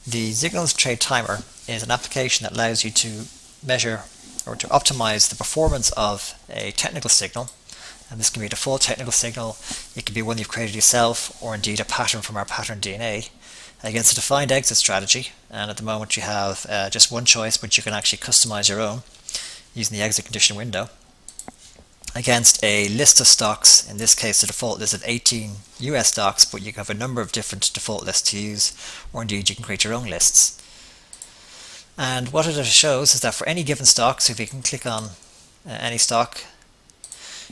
The Zignals trade timer is an application that allows you to measure or to optimize the performance of a technical signal. And this can be a default technical signal, it can be one you've created yourself, or indeed a pattern from our pattern DNA, against a defined exit strategy. And at the moment you have just one choice, but you can actually customize your own using the exit condition window, against a list of stocks. In this case, the default list of 18 US stocks, but you can have a number of different default lists to use, or indeed you can create your own lists. And what it shows is that for any given stock, so if you can click on any stock,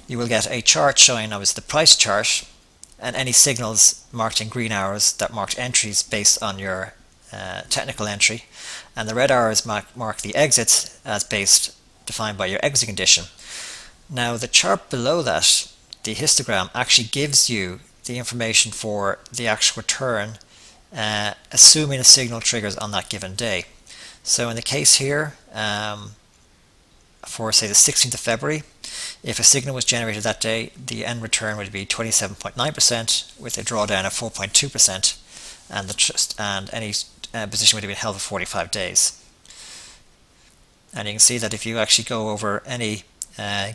you will get a chart showing obviously the price chart and any signals marked in green arrows that marked entries based on your technical entry, and the red arrows mark the exits as defined by your exit condition. Now the chart below that, the histogram, actually gives you the information for the actual return, assuming a signal triggers on that given day. So in the case here, for say the 16th of February, if a signal was generated that day, the end return would be 27.9% with a drawdown of 4.2%, and any position would have been held for 45 days. And you can see that if you actually go over any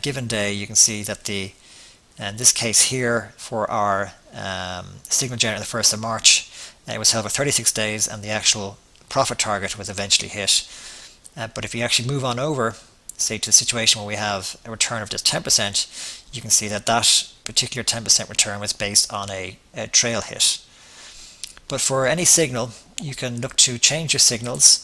given day, you can see that in this case here, for our signal generated on the 1st of March, it was held for 36 days and the actual profit target was eventually hit. But if you actually move on over, say to a situation where we have a return of just 10%, you can see that that particular 10% return was based on a trail hit. But for any signal, you can look to change your signals.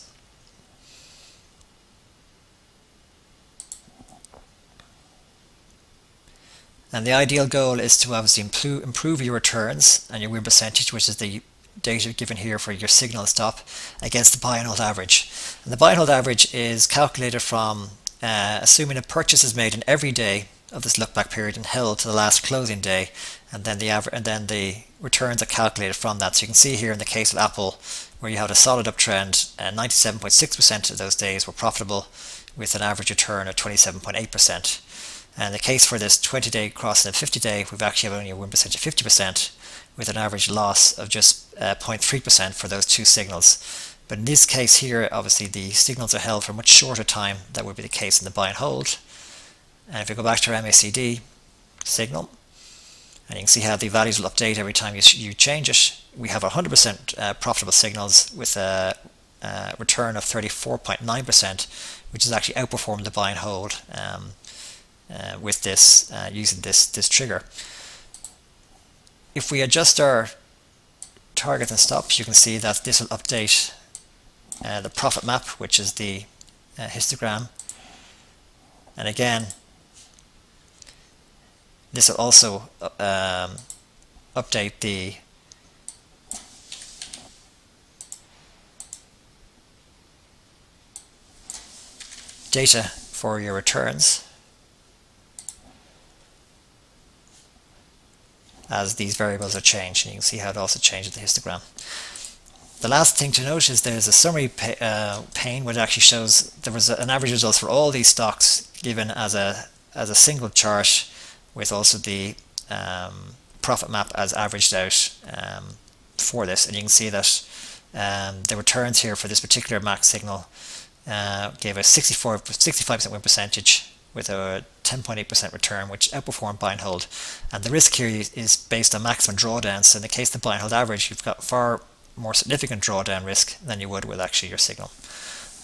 And the ideal goal is to obviously improve your returns and your win percentage, which is the data given here for your signal stop, against the buy and hold average. And the buy and hold average is calculated from assuming a purchase is made in every day of this look back period and held to the last closing day, and then the returns are calculated from that. So you can see here in the case of Apple, where you had a solid uptrend, 97.6% of those days were profitable with an average return of 27.8%. And the case for this 20-day cross and 50-day, we've actually have only a win percentage of 50% with an average loss of just 0.3% for those two signals. But in this case here, obviously the signals are held for a much shorter time. That would be the case in the buy and hold. And if we go back to our MACD signal, and you can see how the values will update every time you change it, we have 100% profitable signals with a return of 34.9%, which has actually outperformed the buy and hold with this using this trigger. If we adjust our targets and stops, you can see that this will update the profit map, which is the histogram, and again this will also update the data for your returns as these variables are changed, and you can see how it also changes the histogram. The last thing to note is there's a summary pane which actually shows there was an average results for all these stocks given as a single chart, with also the profit map as averaged out for this. And you can see that the returns here for this particular max signal gave a 65% win percentage with a 10.8% return, which outperformed buy and hold. And the risk here is based on maximum drawdowns. So in the case of the buy and hold average, you've got far more significant drawdown risk than you would with actually your signal.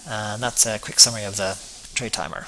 And that's a quick summary of the trade timer.